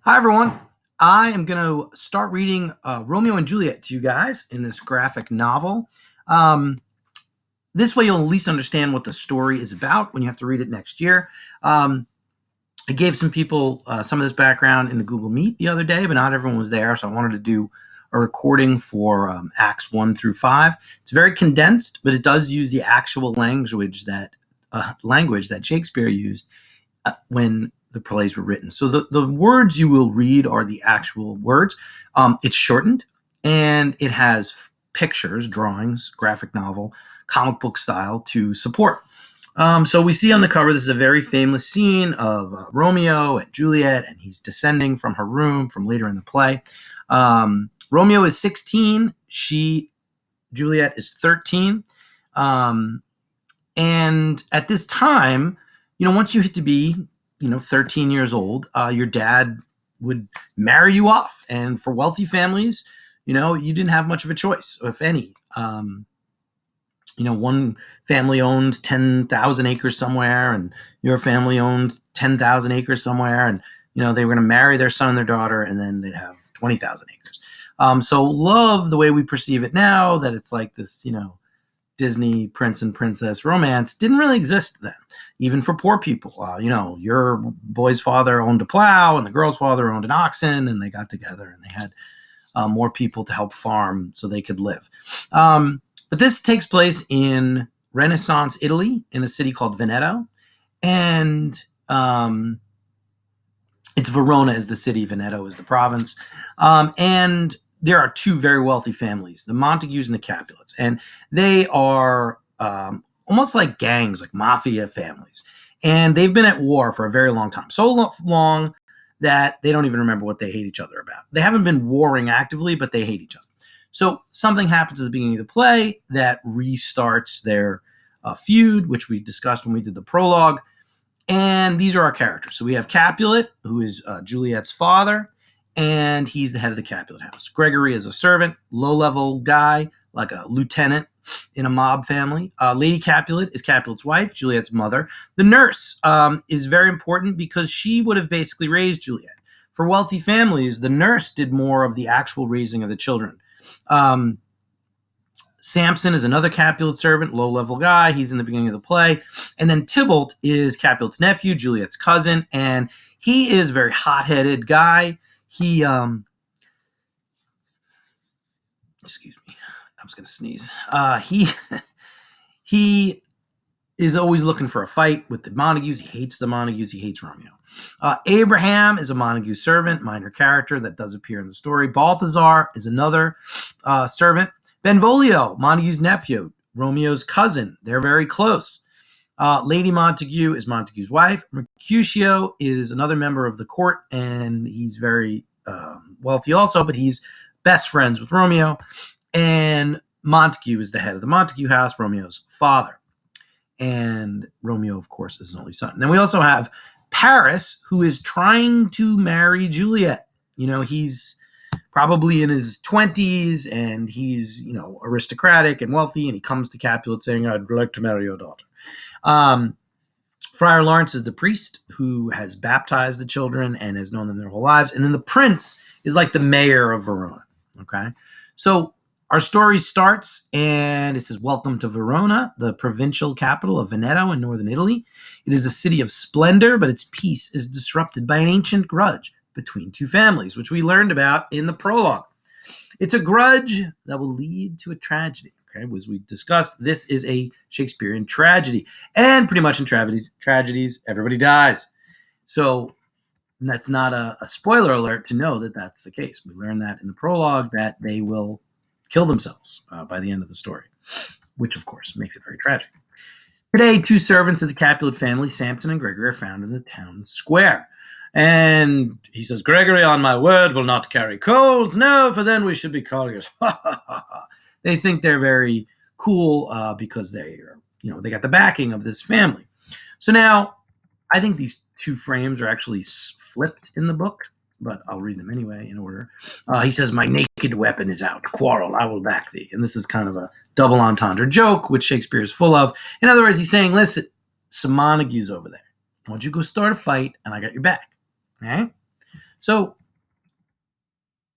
Hi, everyone. I am going to start reading Romeo and Juliet to you guys in this graphic novel. Um, this way, you'll at least understand what the story is about when you have to read it next year. I gave some people some of this background in the Google Meet the other day, but not everyone was there, so I wanted to do a recording for Acts 1 through 5. It's very condensed, but it does use the actual language that Shakespeare used when the plays were written. So the words you will read are the actual words. It's shortened and it has pictures, drawings, graphic novel, comic book style to support. So we see on the cover, this is a very famous scene of Romeo and Juliet, and he's descending from her room from later in the play. Romeo is 16. Juliet is 13. And at this time, once you hit to be, 13 years old, your dad would marry you off. And for wealthy families, you didn't have much of a choice, if any. One family owned 10,000 acres somewhere, and your family owned 10,000 acres somewhere. And, they were going to marry their son and their daughter, and then they'd have 20,000 acres. So love, the way we perceive it now, that it's like this, Disney prince and princess romance, didn't really exist then, even for poor people. Your boy's father owned a plow and the girl's father owned an oxen, and they got together and they had more people to help farm so they could live. But this takes place in Renaissance Italy in a city called Veneto. And it's Verona is the city, Veneto is the province. And there are two very wealthy families, the Montagues and the Capulets. And they are almost like gangs, like mafia families. And they've been at war for a very long time. So long that they don't even remember what they hate each other about. They haven't been warring actively, but they hate each other. So something happens at the beginning of the play that restarts their feud, which we discussed when we did the prologue. And these are our characters. So we have Capulet, who is Juliet's father, and he's the head of the Capulet house. Gregory is a servant, low-level guy, like a lieutenant in a mob family. Lady Capulet is Capulet's wife, Juliet's mother. The nurse is very important because she would have basically raised Juliet. For wealthy families, the nurse did more of the actual raising of the children. Samson is another Capulet servant, low-level guy. He's in the beginning of the play. And then Tybalt is Capulet's nephew, Juliet's cousin, and he is a very hot-headed guy. He, excuse me, I was going to sneeze. He is always looking for a fight with the Montagues. He hates the Montagues. He hates Romeo. Abraham is a Montague servant, minor character that does appear in the story. Balthazar is another servant. Benvolio, Montague's nephew, Romeo's cousin. They're very close. Lady Montague is Montague's wife. Mercutio is another member of the court, and he's very wealthy also, but he's best friends with Romeo. And Montague is the head of the Montague house, Romeo's father. And Romeo, of course, is his only son. And then we also have Paris, who is trying to marry Juliet. He's probably in his 20s, and he's, aristocratic and wealthy, and he comes to Capulet saying, "I'd like to marry your daughter." Friar Lawrence is the priest who has baptized the children and has known them their whole lives. And then the prince is like the mayor of Verona. Okay. So our story starts, and it says, "Welcome to Verona, the provincial capital of Veneto in northern Italy. It is a city of splendor, but its peace is disrupted by an ancient grudge between two families," which we learned about in the prologue. It's a grudge that will lead to a tragedy. Okay, as we discussed, this is a Shakespearean tragedy. And pretty much in tragedies, everybody dies. So that's not a spoiler alert to know that that's the case. We learn that in the prologue, that they will kill themselves by the end of the story, which, of course, makes it very tragic. Today, two servants of the Capulet family, Samson and Gregory, are found in the town square. And he says, "Gregory, on my word, will not carry coals. No, for then we should be colliers." They think they're very cool because they are, they got the backing of this family. So now, I think these two frames are actually flipped in the book, but I'll read them anyway in order. He says, "My naked weapon is out. Quarrel, I will back thee." And this is kind of a double entendre joke, which Shakespeare is full of. In other words, he's saying, listen, some Montagues over there. Why don't you go start a fight, and I got your back. Okay? So,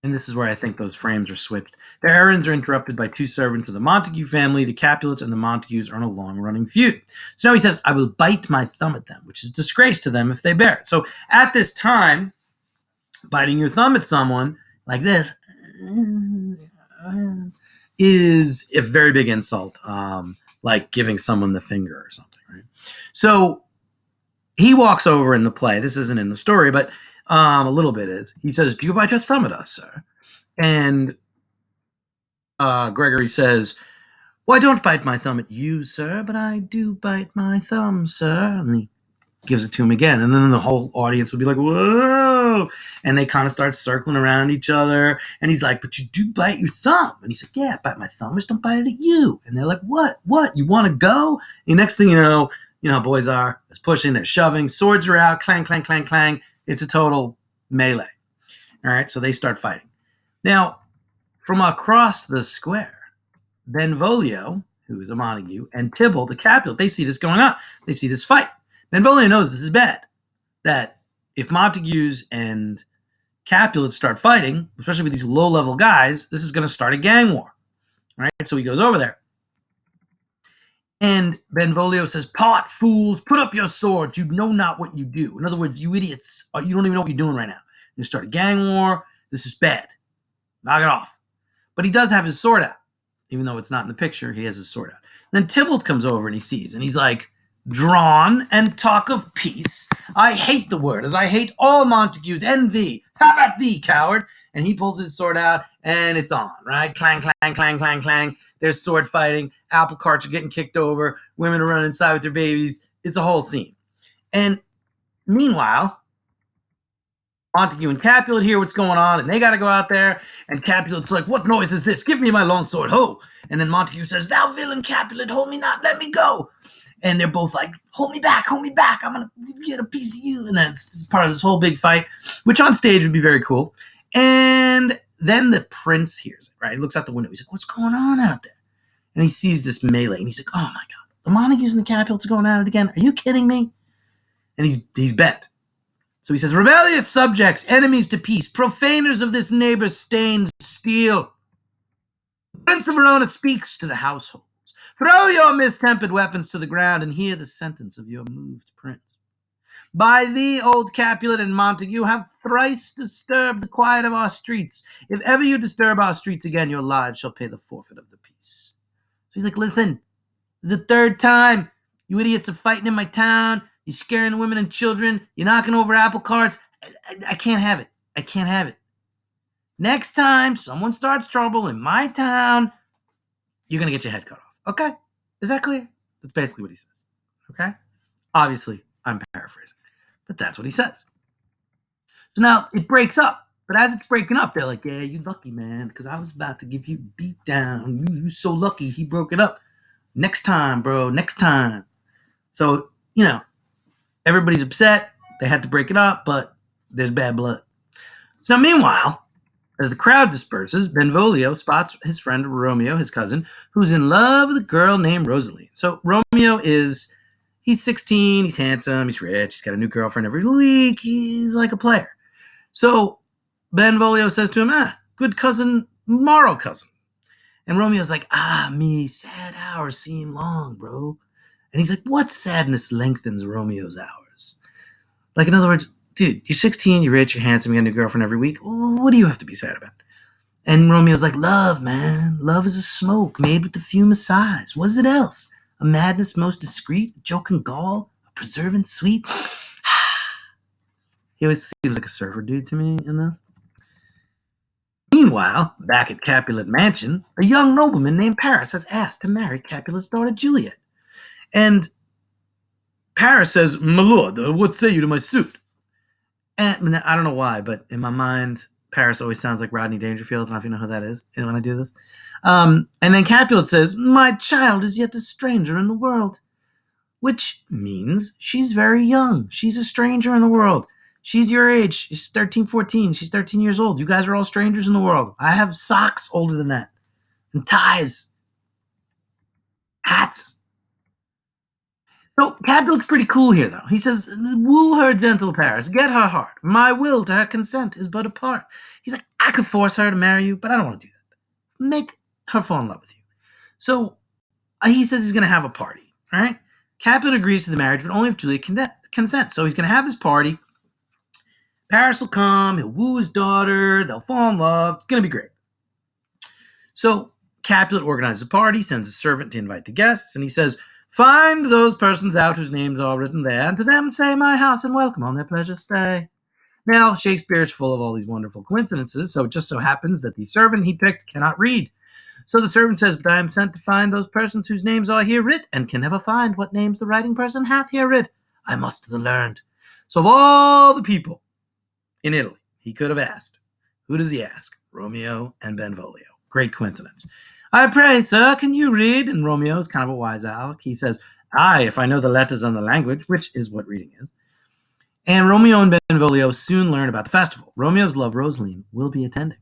and this is where I think those frames are switched. Their errands are interrupted by two servants of the Montague family. The Capulets and the Montagues are in a long-running feud. So now he says, I will bite my thumb at them, which is disgrace to them if they bear it. So at this time, biting your thumb at someone like this is a very big insult, like giving someone the finger or something, right? So he walks over in the play. This isn't in the story, but a little bit is. He says, do you bite your thumb at us, sir? And Gregory says, well, I don't bite my thumb at you, sir, but I do bite my thumb, sir. And he gives it to him again. And then the whole audience would be like, whoa. And they kind of start circling around each other. And he's like, but you do bite your thumb. And he's like, yeah, I bite my thumb. I just don't bite it at you. And they're like, what? You want to go? And the next thing you know how boys are. They're pushing, they're shoving. Swords are out. Clang, clang, clang, clang. It's a total melee. All right, so they start fighting. Now, from across the square, Benvolio, who is a Montague, and Tybalt, the Capulet, they see this going on. They see this fight. Benvolio knows this is bad. That if Montagues and Capulets start fighting, especially with these low-level guys, this is going to start a gang war. Right? So he goes over there. And Benvolio says, pot, fools, put up your swords. You know not what you do. In other words, you idiots, you don't even know what you're doing right now. You start a gang war. This is bad. Knock it off. But he does have his sword out. Even though it's not in the picture, he has his sword out. And then Tybalt comes over and he sees, and he's like, drawn and talk of peace. I hate the word, as I hate all Montagues and thee. How about thee, coward? And he pulls his sword out, and it's on, right? Clang, clang, clang, clang, clang. There's sword fighting. Apple carts are getting kicked over. Women are running inside with their babies. It's a whole scene. And meanwhile, Montague and Capulet hear what's going on, and they got to go out there. And Capulet's like, what noise is this? Give me my long sword, ho! And then Montague says, thou villain Capulet, hold me not, let me go. And they're both like, hold me back, I'm going to get a piece of you. And then it's part of this whole big fight, which on stage would be very cool. And then the prince hears it, right? He looks out the window. He's like, what's going on out there? And he sees this melee, and he's like, oh my God, the Montagues and the Capulets are going at it again. Are you kidding me? And he's bent. So he says, rebellious subjects, enemies to peace, profaners of this neighbor's stained steel. The Prince of Verona speaks to the households. Throw your mistempered weapons to the ground and hear the sentence of your moved prince. By thee, old Capulet and Montague, have thrice disturbed the quiet of our streets. If ever you disturb our streets again, your lives shall pay the forfeit of the peace. So he's like, listen, this is the third time. You idiots are fighting in my town. You're scaring the women and children. You're knocking over apple carts. I can't have it. I can't have it. Next time someone starts trouble in my town, you're going to get your head cut off. Okay? Is that clear? That's basically what he says. Okay? Obviously, I'm paraphrasing. But that's what he says. So now it breaks up. But as it's breaking up, they're like, yeah, you lucky, man, because I was about to give you a beat down. You so lucky he broke it up. Next time, bro. Next time. So, everybody's upset. They had to break it up, but there's bad blood. So now, meanwhile, as the crowd disperses, Benvolio spots his friend Romeo, his cousin, who's in love with a girl named Rosalie. So Romeo he's 16, he's handsome, he's rich, he's got a new girlfriend every week, he's like a player. So Benvolio says to him, good cousin, moral cousin. And Romeo's like, me, sad hours seem long, bro. And he's like, what sadness lengthens Romeo's hours? Like, in other words, dude, you're 16, you're rich, you're handsome, you got a new girlfriend every week. What do you have to be sad about? And Romeo's like, love, man. Love is a smoke made with the fume of sighs. What is it else? A madness most discreet, a joke and gall, a preservant sweet. He always seems like a surfer dude to me in this. Meanwhile, back at Capulet Mansion, a young nobleman named Paris has asked to marry Capulet's daughter Juliet. And Paris says, my lord, what say you to my suit? And I don't know why, but in my mind, Paris always sounds like Rodney Dangerfield. I don't know if you know who that is when I do this. And then Capulet says, my child is yet a stranger in the world. Which means she's very young. She's a stranger in the world. She's your age. She's 13, 14. She's 13 years old. You guys are all strangers in the world. I have socks older than that. And ties. Hats. So Capulet's pretty cool here, though. He says, woo her, gentle Paris, get her heart. My will to her consent is but a part. He's like, I could force her to marry you, but I don't want to do that. Make her fall in love with you. So he says he's going to have a party, all right? Capulet agrees to the marriage, but only if Juliet consents. So he's going to have this party. Paris will come, he'll woo his daughter, they'll fall in love. It's going to be great. So Capulet organizes a party, sends a servant to invite the guests, and he says, find those persons out whose names are written there, and to them say my house and welcome on their pleasure stay. Now, Shakespeare is full of all these wonderful coincidences, so it just so happens that the servant he picked cannot read. So the servant says, but I am sent to find those persons whose names are here writ, and can never find what names the writing person hath here writ. I must have learned. So of all the people in Italy he could have asked, who does he ask? Romeo and Benvolio. Great coincidence. I pray, sir, can you read? And Romeo is kind of a wise owl. He says, aye, if I know the letters and the language, which is what reading is. And Romeo and Benvolio soon learn about the festival. Romeo's love, Rosaline, will be attending.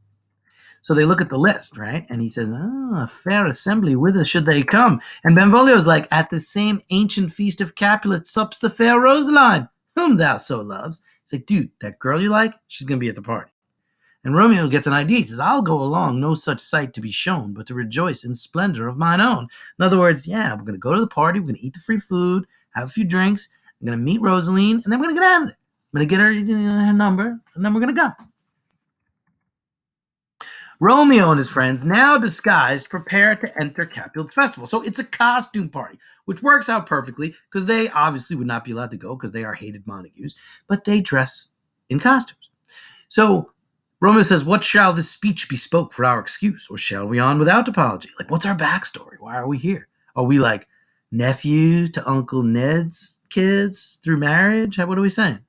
So they look at the list, right? And he says, a fair assembly, whither should they come? And Benvolio's like, at the same ancient feast of Capulet sups the fair Rosaline, whom thou so loves. He's like, dude, that girl you like, she's going to be at the party. And Romeo gets an idea. He says, I'll go along, no such sight to be shown, but to rejoice in splendor of mine own. In other words, yeah, we're going to go to the party. We're going to eat the free food, have a few drinks. I'm going to meet Rosaline, and then we're going to get out of there. I'm going to get her number, and then we're going to go. Romeo and his friends, now disguised, prepare to enter Capulet's festival. So it's a costume party, which works out perfectly because they obviously would not be allowed to go because they are hated Montagues, but they dress in costumes. So Romeo says, what shall this speech bespoke for our excuse, or shall we on without apology? Like, what's our backstory? Why are we here? Are we like nephew to Uncle Ned's kids through marriage? What are we saying?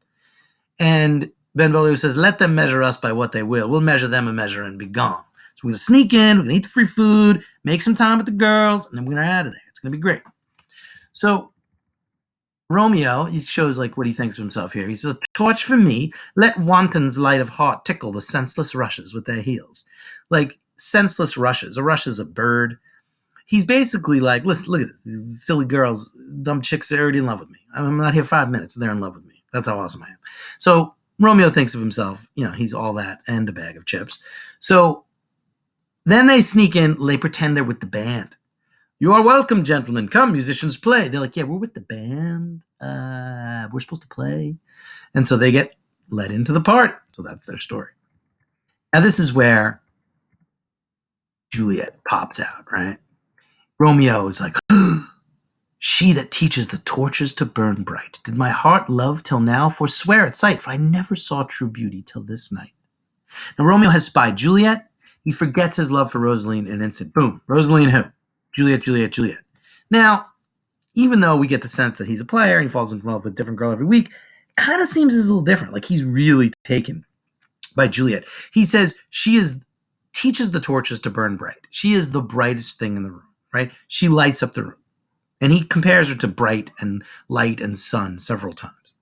And Benvolio says, let them measure us by what they will. We'll measure them a measure and be gone. So we're going to sneak in, we're going to eat the free food, make some time with the girls, and then we're going to get out of there. It's going to be great. So Romeo, he shows like what he thinks of himself here. He says, torch for me, let wantons light of heart tickle the senseless rushes with their heels. Like senseless rushes. A rush is a bird. He's basically like, listen, look at this. These silly girls, dumb chicks are already in love with me. I'm not here 5 minutes and they're in love with me. That's how awesome I am. So Romeo thinks of himself, he's all that and a bag of chips. So then they sneak in, they pretend they're with the band. You are welcome, gentlemen. Come, musicians, play. They're like, yeah, we're with the band. We're supposed to play. And so they get let into the party. So that's their story. Now this is where Juliet pops out, right? Romeo is like, she that teaches the torches to burn bright, did my heart love till now, forswear at sight, for I never saw true beauty till this night. Now Romeo has spied Juliet. He forgets his love for Rosaline in an instant. Boom. Rosaline who? Juliet, Juliet, Juliet. Now, even though we get the sense that he's a player and he falls in love with a different girl every week, it kind of seems a little different. Like he's really taken by Juliet. He says teaches the torches to burn bright. She is the brightest thing in the room, right? She lights up the room. And he compares her to bright and light and sun several times.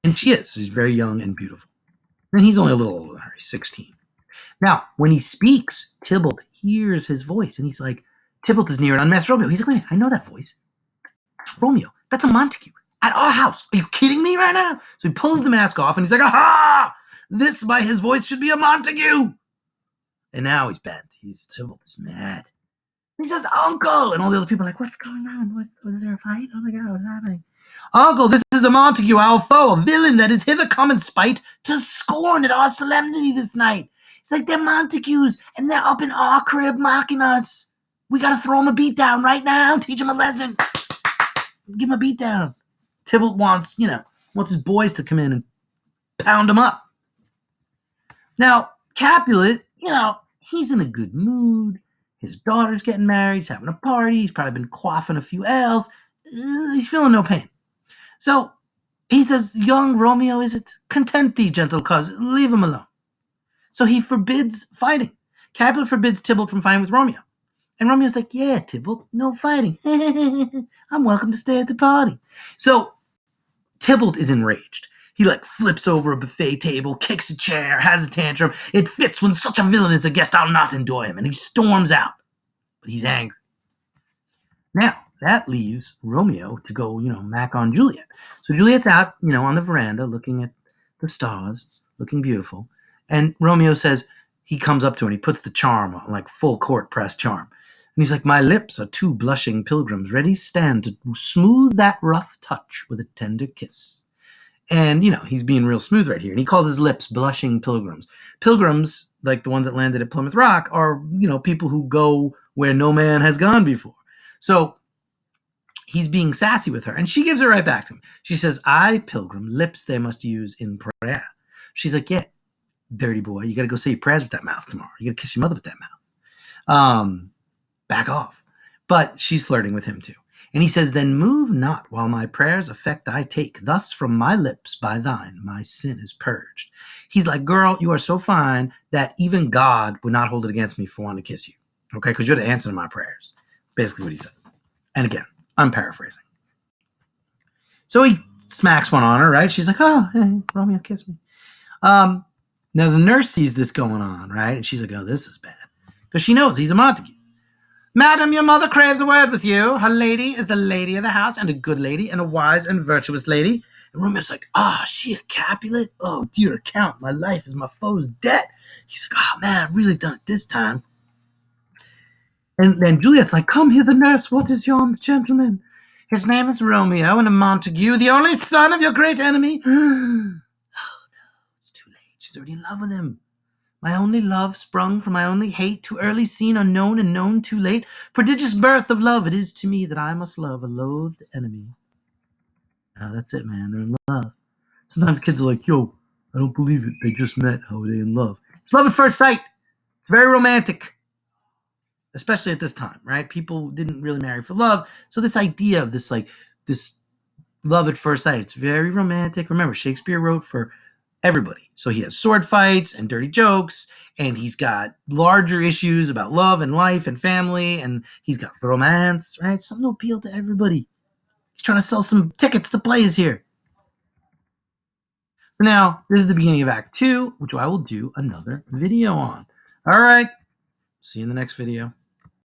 And she is. She's very young and beautiful. And he's only a little older than her. He's 16. Now, when he speaks, Tybalt hears his voice. And he's like, Tybalt is near an unmasked Romeo. He's like, wait, I know that voice. That's Romeo. That's a Montague at our house. Are you kidding me right now? So he pulls the mask off and he's like, aha! This, by his voice, should be a Montague. And now he's bent. Tybalt is mad. He says, Uncle! And all the other people are like, what's going on? Was there a fight? Oh my God, what's happening? Uncle, this is a Montague, our foe, a villain that is hither come in spite to scorn at our solemnity this night. It's like they're Montagues, and they're up in our crib mocking us. We gotta throw him a beat down right now, teach him a lesson. Give him a beat down. Tybalt wants his boys to come in and pound him up. Now, Capulet, he's in a good mood. His daughter's getting married. He's having a party. He's probably been quaffing a few ales. He's feeling no pain. So he says, young Romeo, is it? Content thee, gentle cousin. Leave him alone. So he forbids fighting. Capulet forbids Tybalt from fighting with Romeo. And Romeo's like, yeah, Tybalt, no fighting. I'm welcome to stay at the party. So Tybalt is enraged. He flips over a buffet table, kicks a chair, has a tantrum. It fits when such a villain is a guest, I'll not endure him. And he storms out. But he's angry. Now, that leaves Romeo to go, mac on Juliet. So Juliet's out, on the veranda looking at the stars, looking beautiful. And Romeo says, he comes up to her and he puts the charm on, like full court press charm. And he's like, my lips are two blushing pilgrims, ready stand to smooth that rough touch with a tender kiss. And, he's being real smooth right here. And he calls his lips blushing pilgrims. Pilgrims, like the ones that landed at Plymouth Rock, are, people who go where no man has gone before. So he's being sassy with her. And she gives it right back to him. She says, I, pilgrim, lips they must use in prayer. She's like, yeah, dirty boy, you got to go say your prayers with that mouth tomorrow. You got to kiss your mother with that mouth. Back off. But she's flirting with him too. And he says, then move not while my prayers effect I take. Thus from my lips by thine my sin is purged. He's like, girl, you are so fine that even God would not hold it against me for wanting to kiss you. Okay? Because you're the answer to my prayers. Basically what he said. And again, I'm paraphrasing. So he smacks one on her, right? She's like, oh, hey, Romeo, kiss me. Now the nurse sees this going on, right? And she's like, oh, this is bad. Because she knows he's a Montague. Madam, your mother craves a word with you. Her lady is the lady of the house, and a good lady, and a wise and virtuous lady. And Romeo's like, she a Capulet? Oh, dear account, my life is my foe's debt. He's like, oh, man, I've really done it this time. And then Juliet's like, come hither, nurse, what is yon gentleman? His name is Romeo, and a Montague, the only son of your great enemy. Oh, no, it's too late. She's already in love with him. My only love sprung from my only hate, too early seen, unknown, and known too late. Prodigious birth of love, it is to me that I must love a loathed enemy. Now that's it, man. They're in love. Sometimes kids are like, yo, I don't believe it. They just met. How are they in love? It's love at first sight. It's very romantic. Especially at this time, right? People didn't really marry for love. So this idea of this love at first sight, it's very romantic. Remember, Shakespeare wrote for everybody. So he has sword fights and dirty jokes, and he's got larger issues about love and life and family, and he's got romance, right? Something to appeal to everybody. He's trying to sell some tickets to plays here. Now, this is the beginning of Act 2, which I will do another video on. All right. See you in the next video.